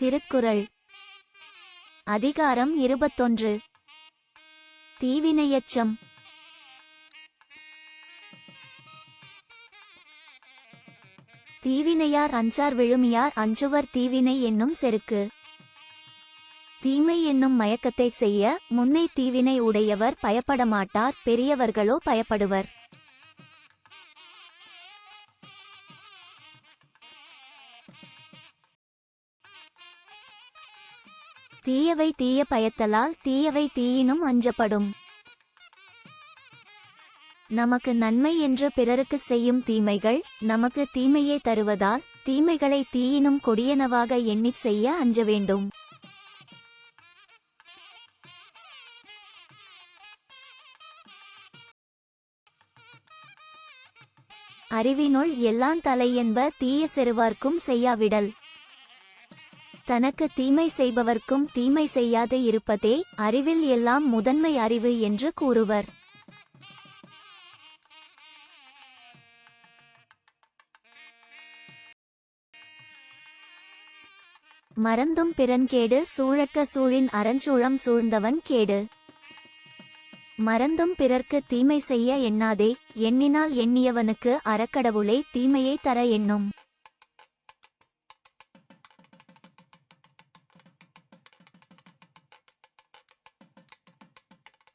திருக்குறள் அதிகாரம் 21. தீவினையச்சம். தீவினையார் அஞ்சார் விழுமியார் அஞ்சுவர் தீவினை என்னும் செருக்கு. தீமை என்னும் மயக்கத்தை செய்ய முன்னை தீவினை உடையவர் பயப்படமாட்டார், பெரியவர்களோ பயப்படுவர். தீயவை தீய பயத்தலால் தீயவை தீயினும் அஞ்சப்படும். நமக்கு நன்மை என்று பிறருக்கு செய்யும் தீமைகள் நமக்கு தீமையே தருவதால் தீமைகளை தீயினும் கொடியனவாக எண்ணிச் செய்ய அஞ்ச வேண்டும். அறிவினுள் எல்லாந் தலை என்ப தீய செருவார்க்கும் செய்யாவிடல். தனக்கு தீமை செய்பவர்க்கும் தீமை செய்யாது இருப்பதே அறிவில் எல்லாம் முதன்மை அறிவு என்று கூறுவர். மறந்தும் பிறன் கேடு சூழக்க சூழின் அறஞ்சூழம் சூழ்ந்தவன் கேடு. மறந்தும் பிறர்க்கு தீமை செய்ய எண்ணாதே, எண்ணினால் எண்ணியவனுக்கு அறக்கடவுளே தீமையை தர எண்ணும்.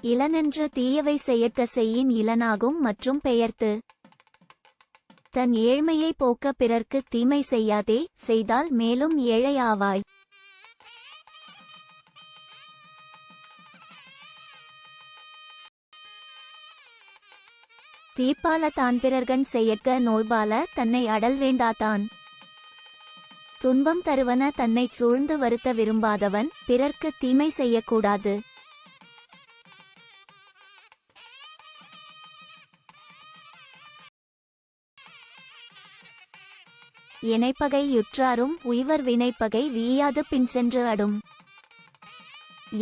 இளனென்று தீயவை செய்யற்க செய்யின் இளனாகும் மற்றும் பெயர்த்து. தன் ஏழ்மையை போக்க பிறர்க்கு தீமை செய்யாதே, செய்தால் மேலும் ஏழை ஆவாய். தீப்பால தான் பிறர்கண் செய்யற்க நோய்பால தன்னை அடல் வேண்டாதான். துன்பம் தருவன தன்னைச் சூழ்ந்து வருத்த விரும்பாதவன் பிறர்க்கு தீமை செய்யக்கூடாது. இணைப்பகை யுற்றாரும் உய்வர் வினைப்பகை வீயாது பின் சென்று அடும்.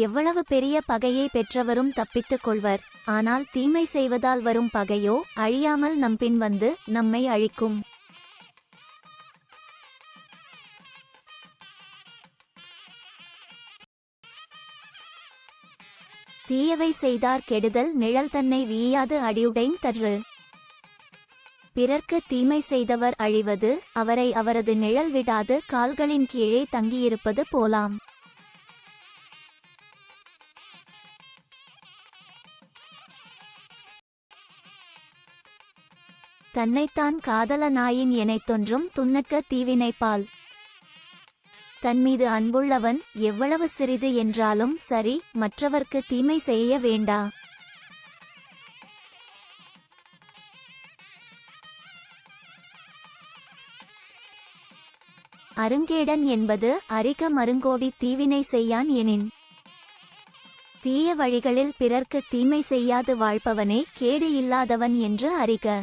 எவ்வளவு பெரிய பகையை பெற்றவரும் தப்பித்துக் கொள்வர், ஆனால் தீமை செய்வதால் வரும் பகையோ அழியாமல் நம்பின் வந்து நம்மை அழிக்கும். தீயவை செய்தார் கெடுதல் நிழல் தன்னை வீயாது அடியுடைன் தரு. பிறர்க்கு தீமை செய்தவர் அழிவது அவரை அவரது நிழல் விடாது கால்களின் கீழே தங்கியிருப்பது போலாம். தன்னைத்தான் காதல நாயின் எனைத்தொன்றும் துன்னற்க தீவினைப்பால். தன்மீது அன்புள்ளவன் எவ்வளவு சிறிது என்றாலும் சரி மற்றவர்க்கு தீமை செய்ய வேண்டா. அருங்கேடன் என்பது அறிக மருங்கோடி தீவினை செய்யான் எனின். தீய வழிகளில் பிறர்க்கு தீமை செய்யாது வாழ்பவனே கேடு இல்லாதவன் என்று அறிக.